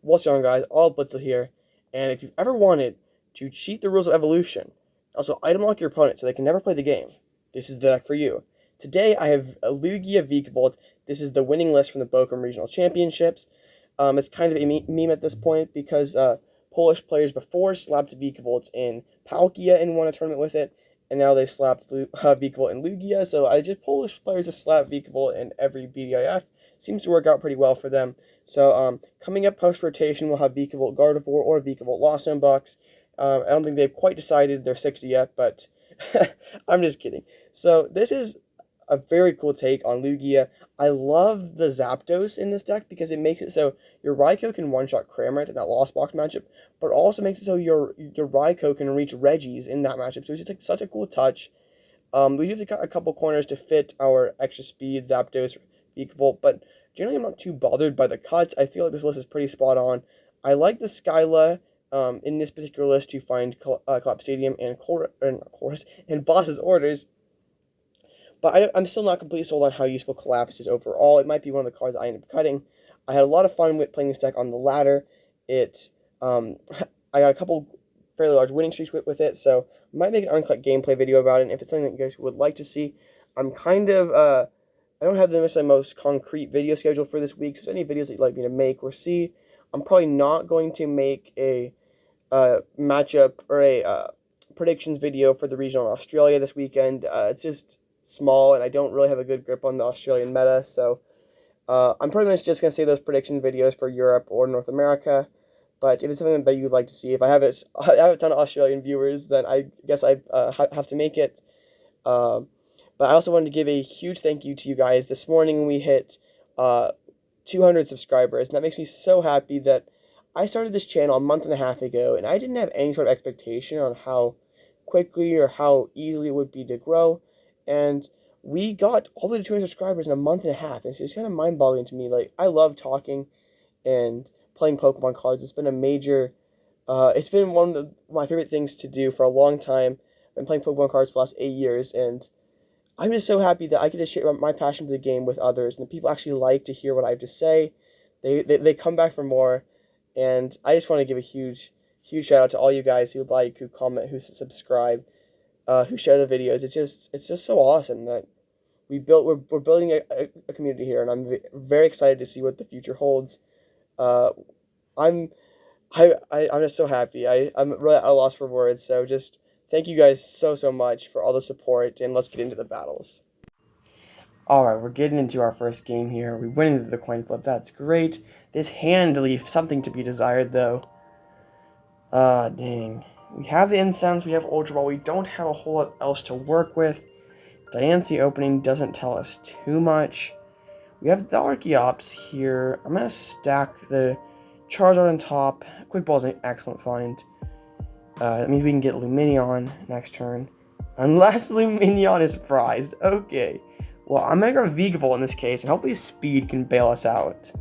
What's going on, guys? All Blitzel here, and if you've ever wanted to cheat the rules of Evolution, also item lock your opponent so they can never play the game, this is the deck for you. Today I have a Lugia Vikavolt. This is the winning list from the Bochum Regional Championships. It's kind of a meme at this point because Polish players before slapped Vikavolt in Palkia and won a tournament with it, and now they slapped Vikavolt in Lugia, so Polish players just slap Vikavolt in every BDIF. Seems to work out pretty well for them. So, coming up post-rotation, we'll have Vikavolt Gardevoir or Vikavolt Lost Zone Box. I don't think they've quite decided their 60 yet, but I'm just kidding. So, this is a very cool take on Lugia. I love the Zapdos in this deck because it makes it so your Raikou can one-shot Cramorant in that Lost Box matchup, but also makes it so your Raikou can reach Regis in that matchup. So it's just like such a cool touch. We have to cut a couple corners to fit our extra speed Zapdos Vikavolt, but generally I'm not too bothered by the cuts. I feel like this list is pretty spot on. I like the Skyla in this particular list to find Collapsed Stadium and Boss's Orders, but I'm still not completely sold on how useful Collapse is overall. It might be one of the cards I end up cutting. I had a lot of fun with playing this deck on the ladder. I got a couple fairly large winning streaks with it, so I might make an uncut gameplay video about it. And if it's something that you guys would like to see, I'm kind of I don't have the most concrete video schedule for this week, so any videos that you'd like me to make or see, I'm probably not going to make a matchup or a predictions video for the regional in Australia this weekend. It's just small, and I don't really have a good grip on the Australian meta, so I'm pretty much just going to save those prediction videos for Europe or North America. But if it's something that you'd like to see, if I have a ton of Australian viewers, then I guess I have to make it. But I also wanted to give a huge thank you to you guys. This morning we hit 200 subscribers, and that makes me so happy that I started this channel a month and a half ago, and I didn't have any sort of expectation on how quickly or how easily it would be to grow. And we got all the way to 200 subscribers in a month and a half. It's kind of mind-boggling to me. Like, I love talking and playing Pokemon cards. It's been a major, it's been one of my favorite things to do for a long time. I've been playing Pokemon cards for the last 8 years, and I'm just so happy that I get to share my passion for the game with others, and the people actually like to hear what I have to say. They come back for more, and I just want to give a huge shout out to all you guys who like, who comment, who subscribe, who share the videos. It's just so awesome that we're building a community here, and I'm very excited to see what the future holds. I'm just so happy. I'm really at a loss for words. So just thank you guys so much for all the support, and let's get into the battles. Alright, we're getting into our first game here. We went into the coin flip, that's great. This hand leaves something to be desired, though. Dang. We have the Incense, we have Ultra Ball, we don't have a whole lot else to work with. Diancie opening doesn't tell us too much. We have the Archeops here. I'm going to stack the Charizard on top. Quick Ball is an excellent find. That means we can get Lumineon next turn. Unless Lumineon is prized. Okay. Well, I'm going to go Vikavolt in this case, and hopefully Speed can bail us out.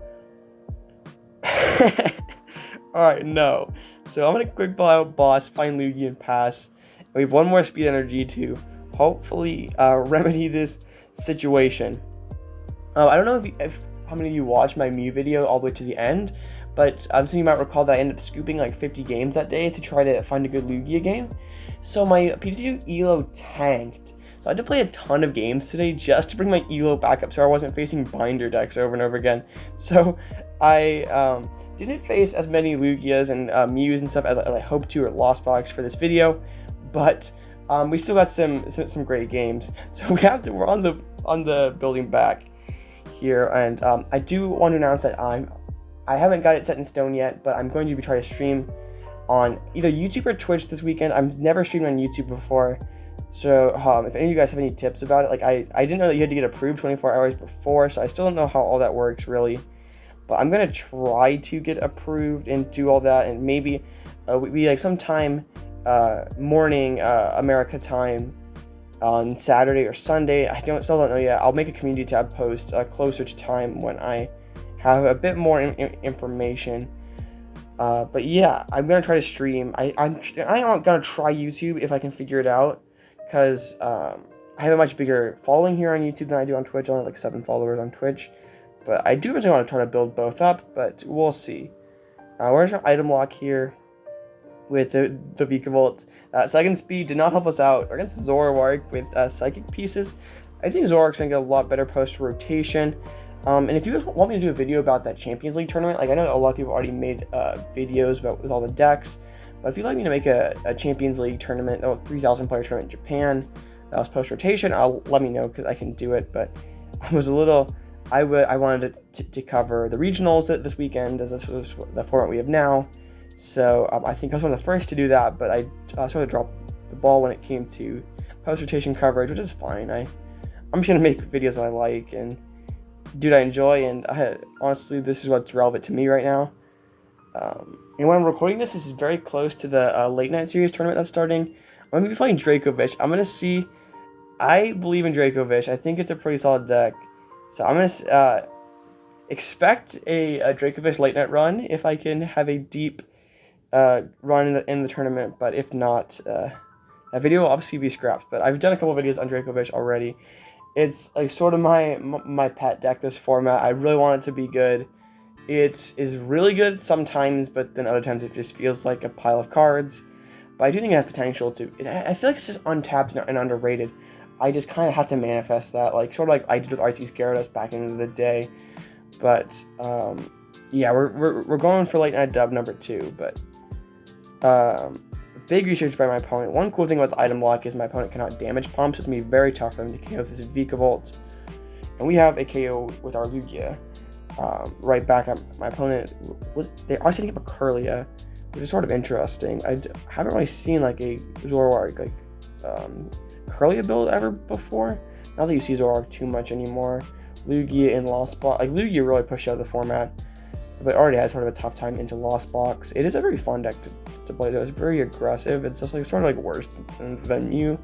Alright, no. So I'm going to Quick Ball out Boss, find Lugia, and pass. And we have one more Speed Energy to hopefully remedy this situation. I don't know if how many of you watched my Mew video all the way to the end, but some of you might recall that I ended up scooping like 50 games that day to try to find a good Lugia game. So my PTCGO ELO tanked. So I had to play a ton of games today just to bring my ELO back up so I wasn't facing binder decks over and over again. So I didn't face as many Lugias and Mews and stuff as I hoped to, or Lost Box for this video, but we still got some great games. So we're on the building back here, and I do want to announce that I haven't got it set in stone yet, but I'm going to be trying to stream on either YouTube or Twitch this weekend. I've never streamed on YouTube before, so if any of you guys have any tips about it, like I didn't know that you had to get approved 24 hours before, so I still don't know how all that works really, but I'm gonna try to get approved and do all that, and maybe we like sometime morning America time on Saturday or Sunday. I still don't know yet. I'll make a community tab post closer to time when I have a bit more information. But yeah, I'm gonna try to stream. I'm gonna try YouTube if I can figure it out, because I have a much bigger following here on YouTube than I do on Twitch. I only have like 7 followers on Twitch, but I do eventually want to try to build both up, but we'll see. We're going to item lock here with the Vikavolt. Second speed did not help us out against Zoroark with psychic pieces. I think Zoroark's going to get a lot better post-rotation. And if you guys want me to do a video about that Champions League tournament, like I know a lot of people already made videos about with all the decks, but if you'd like me to make a Champions League tournament, a 3,000 player tournament in Japan, that was post-rotation, let me know because I can do it. But I was a little, I wanted to cover the regionals this weekend, as this was the format we have now. So I think I was one of the first to do that, but I sort of dropped the ball when it came to post-rotation coverage, which is fine. I'm just going to make videos that I like and do what I enjoy, and honestly, this is what's relevant to me right now. And when I'm recording this is very close to the late night series tournament that's starting. I'm going to be playing Dracovish. I'm going to see, I believe in Dracovish. I think it's a pretty solid deck. So I'm going to expect a Dracovish late night run if I can have a deep run in the tournament, but if not, that video will obviously be scrapped. But I've done a couple videos on Dracovish already. It's like sort of my pet deck, this format. I really want it to be good. It is really good sometimes, but then other times it just feels like a pile of cards. But I do think it has potential to. I feel like it's just untapped and underrated. I just kind of have to manifest that, like sort of like I did with Arceus Gyarados back in the day. But yeah, we're going for late night dub number 2. But big research by my opponent. One cool thing about the item lock is my opponent cannot damage pump, so it's going to be very tough for him to KO with this Vikavolt. And we have a KO with our Lugia. Right back at my opponent they are setting up a Kirlia, which is sort of interesting. I haven't really seen like a Zoroark like Kirlia build ever before. Not that you see Zoroark too much anymore. Lugia in Lost Box, like Lugia really pushed out of the format, but already had sort of a tough time into Lost Box. It is a very fun deck to play though. It's very aggressive. It's just like sort of like worse than you.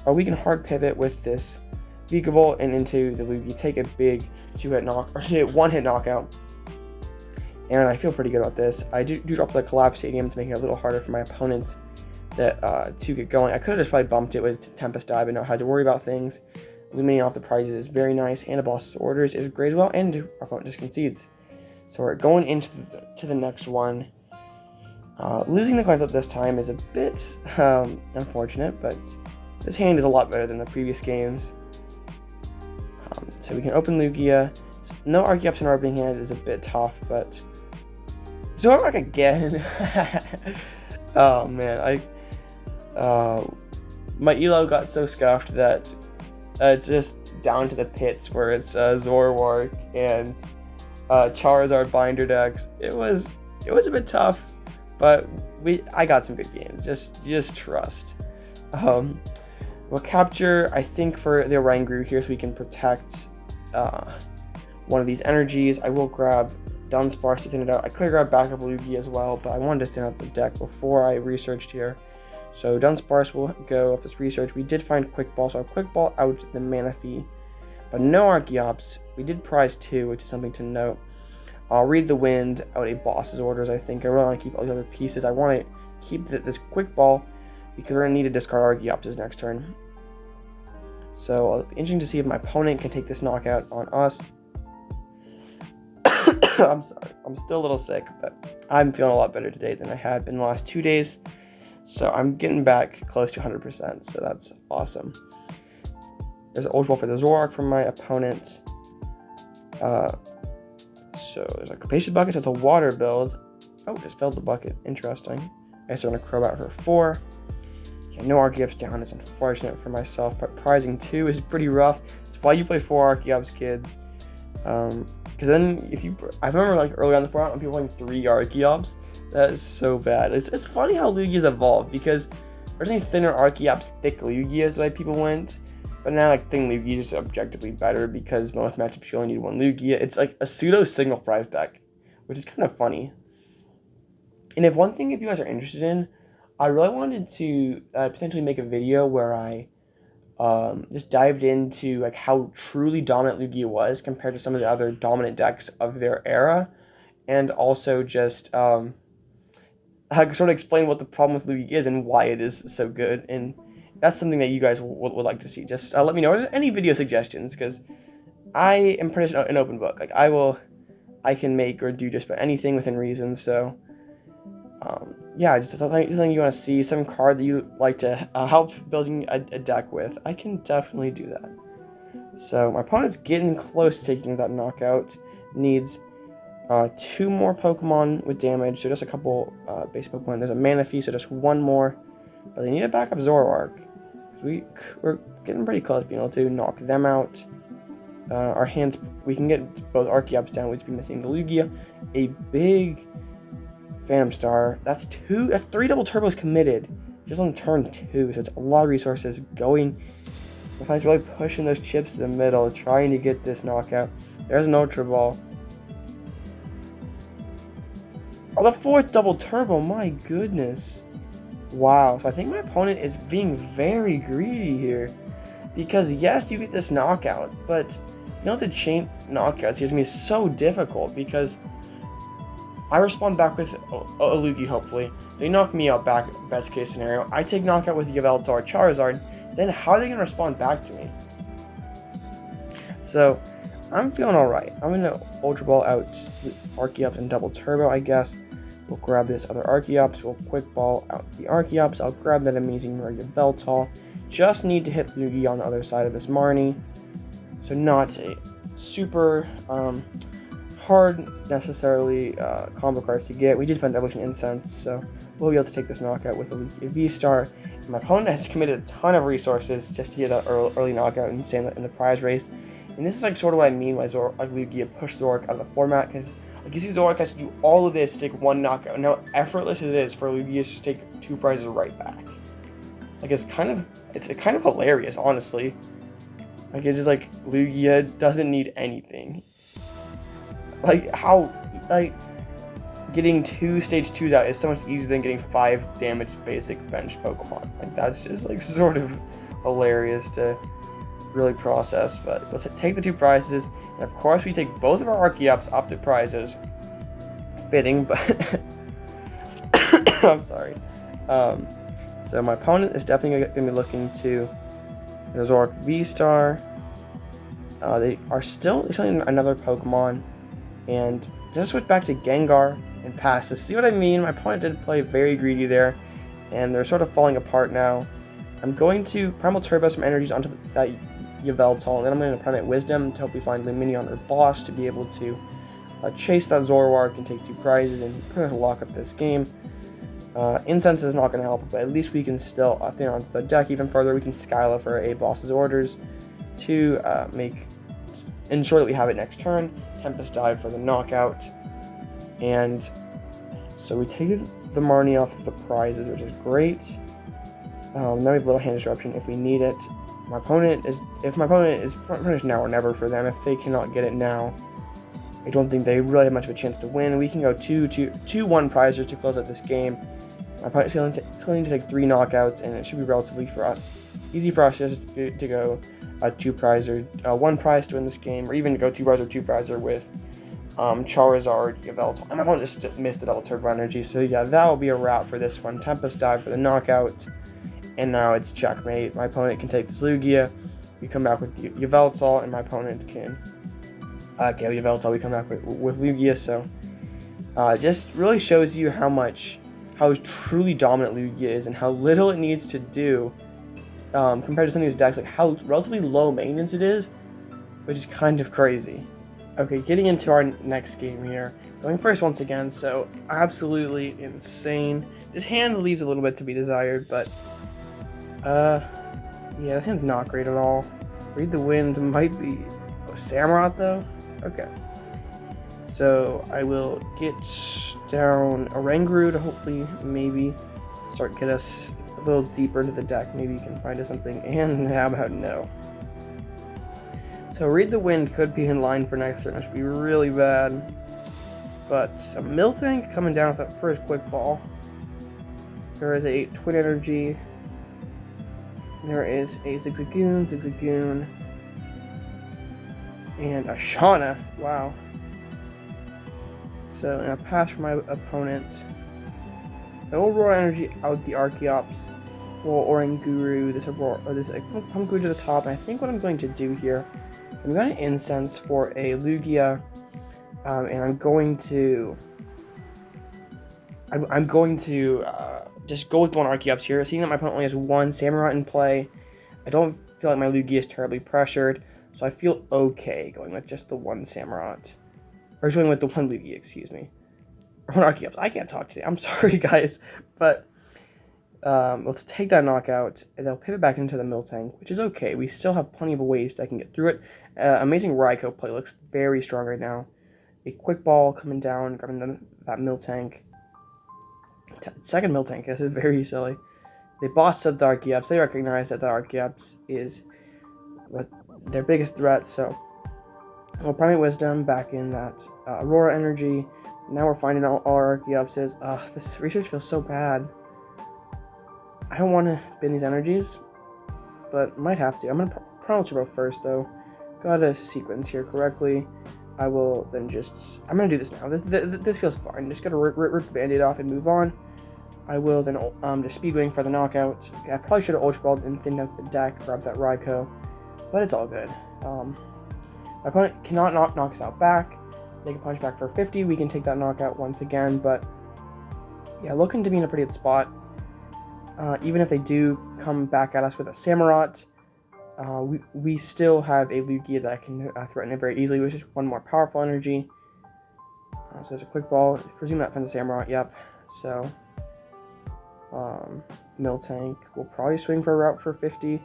We can hard pivot with this Vikavolt and into the Lugia, take a big 1-hit knockout, and I feel pretty good about this. I do drop the Collapsed Stadium to make it a little harder for my opponent to get going. I could have just probably bumped it with Tempest Dive and not had to worry about things. Eliminating off the prizes is very nice, and a boss's orders is great as well, and our opponent just concedes. So we're going into the next one. Losing the coin flip this time is a bit unfortunate, but this hand is a lot better than the previous games. So we can open Lugia. No Archeops in our opening hand is a bit tough, but Zoroark again. Oh man, my elo got so scuffed that it's just down to the pits where it's Zoroark and Charizard binder decks. It was a bit tough, but I got some good games. Just trust. We'll capture, I think, for the Oranguru here so we can protect one of these energies. I will grab Dunsparce to thin it out. I could grab backup Lugia as well, but I wanted to thin out the deck before I researched here. So Dunsparce will go off this research. We did find Quick Ball, so I'll Quick Ball out the Manaphy, but no Archeops. We did prize 2, which is something to note. I'll read the wind out a boss's orders, I think. I really want to keep all the other pieces. I want to keep this Quick Ball because we're going to need to discard Archeops next turn. So it'll be interesting to see if my opponent can take this knockout on us. I'm sorry, I'm still a little sick, but I'm feeling a lot better today than I had been the last 2 days. So I'm getting back close to 100%, so that's awesome. There's an Ultra Ball for the Zoroark from my opponent. So there's a Capacious Bucket, so it's a water build. Oh, just filled the bucket. Interesting. I guess I'm going to Crobat for 4. Yeah, no Archeops down is unfortunate for myself, but prizing 2 is pretty rough. That's why you play 4 Archeops, kids. Because then, I remember like early on the format when people playing 3 Archeops, that is so bad. It's funny how Lugia's evolved, because originally thinner Archeops, thick Lugia is the way people went, but now like thin Lugia is objectively better because most matchups you only need 1 Lugia. It's like a pseudo single prize deck, which is kind of funny. And if you guys are interested in, I really wanted to potentially make a video where I just dived into like how truly dominant Lugia was compared to some of the other dominant decks of their era, and also just sort of explain what the problem with Lugia is and why it is so good. And that's something that you guys would like to see. Just let me know. Or any video suggestions, because I am pretty much an open book. Like I will I can make or do just about anything within reason. So yeah, just something you want to see, some card that you like to help building a deck with. I can definitely do that. So my opponent's getting close to taking that knockout. Needs 2 more Pokemon with damage, so just a couple basic Pokemon. There's a Manaphy, so just 1 more. But they need a backup Zoroark. We're getting pretty close to being able to knock them out. Our hands, we can get both Archeops down. We'd just be missing the Lugia, a big Phantom Star. That's 3 double turbos committed just on turn 2, so it's a lot of resources going. The opponent's really pushing those chips to the middle, trying to get this knockout. There's an Ultra Ball. Oh, the 4th double turbo, my goodness. Wow, so I think my opponent is being very greedy here. Because yes, you get this knockout, but being able to chain knockouts gives me so difficult because I respond back with a Lugia, hopefully. They knock me out back, best case scenario. I take knockout with Yveltal Charizard, then how are they going to respond back to me? So, I'm feeling alright. I'm going to Ultra Ball out Archeops and Double Turbo, I guess. We'll grab this other Archeops, we'll Quick Ball out the Archeops, I'll grab that amazing Yveltal. Just need to hit Lugia on the other side of this Marnie. So not a super hard necessarily combo cards to get. We did find Evolution Incense, so we'll be able to take this knockout with a Lugia VSTAR. My opponent has committed a ton of resources just to get an early knockout and stay in the prize race. And this is like sort of what I mean by Lugia push Zoroark out of the format, because like you see Zoroark has to do all of this to take 1 knockout, and how effortless it is for Lugia to take 2 prizes right back. Like it's kind of hilarious, honestly. Like it's just like Lugia doesn't need anything. Like how getting 2 stage 2s out is so much easier than getting 5 damage basic bench Pokemon. Like that's just like sort of hilarious to really process. But let's take the 2 prizes, and of course we take both of our Archeops off the prizes. Fitting, but I'm sorry. So my opponent is definitely going to be looking to the Zoroark VSTAR. They are still showing another Pokemon, and just switch back to Gengar and pass. To see what I mean, my opponent did play very greedy there, and they're sort of falling apart now. I'm going to Primal Turbo some energies onto that Yveltal, and then I'm going to Primate Wisdom to hopefully find Lumineon or Boss to be able to chase that Zoroark and take 2 prizes and pretty much lock up this game. Incense is not going to help, but at least we can still thin onto the deck even further. We can Skyla for a Boss's orders to ensure that we have it next turn. Tempest Dive for the knockout. And so we take the Marnie off the prizes, which is great. Now we have a little hand disruption if we need it. If my opponent is pretty much now or never for them. If they cannot get it now, I don't think they really have much of a chance to win. We can go 2-1 prizes to close out this game. My opponent's still need to take 3 knockouts, and it should be relatively easy for us just to go a 2-prizer, 1 prize to win this game, or even to go 2-prizer, 2-prizer with Charizard, Yveltal. And my opponent just missed the double turbo energy, so yeah, that will be a wrap for this one. Tempest Dive for the knockout, and now it's checkmate. My opponent can take this Lugia. We come back with Yveltal, and my opponent can get Yveltal. We come back with Lugia, so just really shows you how truly dominant Lugia is and how little it needs to do compared to some of these decks, like how relatively low maintenance it is, which is kind of crazy. Okay, getting into our next game here. Going first once again, so absolutely insane. This hand leaves a little bit to be desired, but yeah, this hand's not great at all. Read the Wind might be Samurott though? Okay. So I will get down Oranguru to hopefully maybe get us a little deeper into the deck. Maybe you can find us something. And how about no? So Read the Wind could be in line for next turn. That should be really bad. But a Miltank coming down with that first Quick Ball. There is a Twin Energy. There is a Zigzagoon, and a Shauna. Wow. So, in a pass for my opponent, the Aurora Energy out the Archeops, or Oranguru, this Pumpkaboo to the top. And I think what I'm going to do here is I'm going to Incense for a Lugia and I'm going to just go with one Archeops here. Seeing that my opponent only has one Samurott in play, I don't feel like my Lugia is terribly pressured, so I feel okay going with just the one Samurott. Or going with the one Lugia, excuse me. Or one Archeops. I can't talk today. I'm sorry, guys. But let's take that knockout, and they'll pivot back into the Miltank, which is okay. We still have plenty of ways that I can get through it. Amazing Raikou play looks very strong right now. A quick ball coming down, grabbing that Miltank. Second Miltank, this is very silly. They bossed up the Archeops. They recognize that the Archeops is their biggest threat, so we'll Primate Wisdom back in that Aurora Energy. Now we're finding all our Archeopses. This research feels so bad. I don't want to bin these energies, but might have to. I'm going to Primal Turbo first, though. Gotta sequence here correctly. I will then just... I'm going to do this now. This feels fine. Just gotta rip the Band-Aid off and move on. I will then just Speedwing for the knockout. Okay, I probably should have Ultra Balled and thinned out the deck, grab that Raikou, but it's all good. My opponent cannot knock us out back. They can punch back for 50. We can take that knockout once again, but yeah, looking to be in a pretty good spot. Even if they do come back at us with a Samurott, we still have a Lugia that can threaten it very easily, which is one more powerful energy. So there's a quick ball. Presume that finds a Samurott. Yep. So Miltank will probably swing for a route for 50.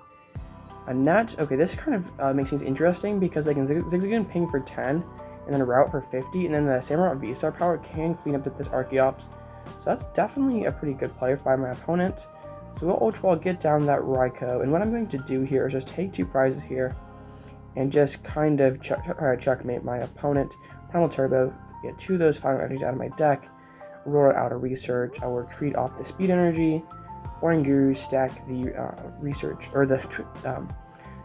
A net. Okay, this kind of makes things interesting because they can zigzag and ping for 10, and then a route for 50, and then the Samurott V-Star power can clean up this Archeops. So that's definitely a pretty good play by my opponent. So we'll Ultra Ball, get down that Raikou, and what I'm going to do here is just take two prizes here and just kind of checkmate my opponent. Primal Turbo, get two of those final energies out of my deck. Aurora out of Research. I will retreat off the Speed Energy. Oranguru, stack the Research, or the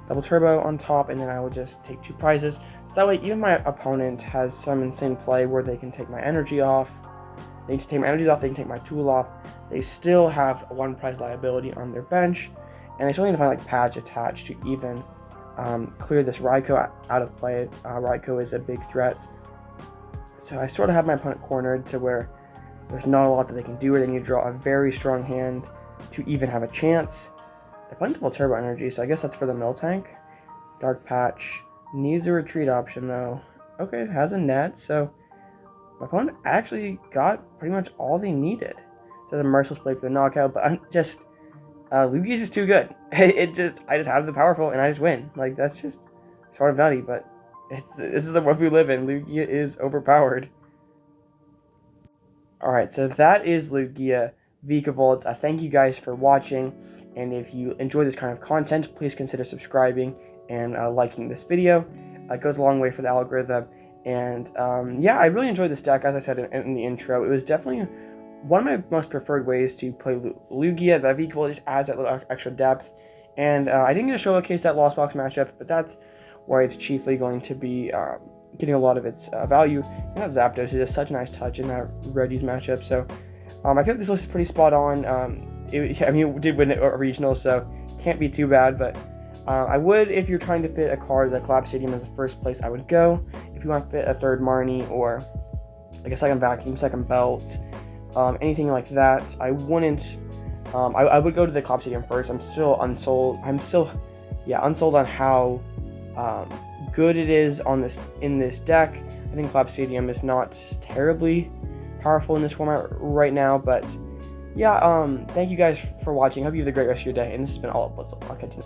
Double Turbo on top, and then I will just take two prizes. So that way, even my opponent has some insane play where they can take my energy off. They can take my energy off, they can take my tool off. They still have one prize liability on their bench, and they still need to find like Patch attached to even clear this Raikou out of play. Raikou is a big threat. So I sort of have my opponent cornered to where there's not a lot that they can do, or they need to draw a very strong hand to even have a chance. They're playing Double Turbo Energy, so I guess that's for the Miltank. Dark Patch needs a retreat option though. Okay, it has a net, so my opponent actually got pretty much all they needed. So the Merciless Blade for the knockout, but I'm just Lugia's just too good. I just have the powerful and I just win. Like, that's just sort of nutty, but this is the world we live in. Lugia is overpowered. Alright, so that is Lugia Vikavolt. Thank you guys for watching, and if you enjoy this kind of content, please consider subscribing and liking this video. It goes a long way for the algorithm. And yeah, I really enjoyed this deck, as I said in the intro. It was definitely one of my most preferred ways to play Lugia. The Vikavolt just adds that little extra depth. And I didn't get to showcase that Lost Box matchup, but that's why it's chiefly going to be getting a lot of its value. And that Zapdos is just such a nice touch in that Reddy's matchup. So I feel like this list is pretty spot on. I mean, it did win a regional, so can't be too bad. But I would, if you're trying to fit a card, the Collapsed Stadium is the first place I would go. If you want to fit a third Marnie or like a second Vacuum, second Belt, anything like that, I wouldn't. I would go to the Collapsed Stadium first. I'm still unsold. Unsold on how good it is in this deck. I think Collapsed Stadium is not terribly powerful in this format right now, but yeah. Thank you guys for watching. Hope you have a great rest of your day. And this has been All Up Blitzel. I'll catch you.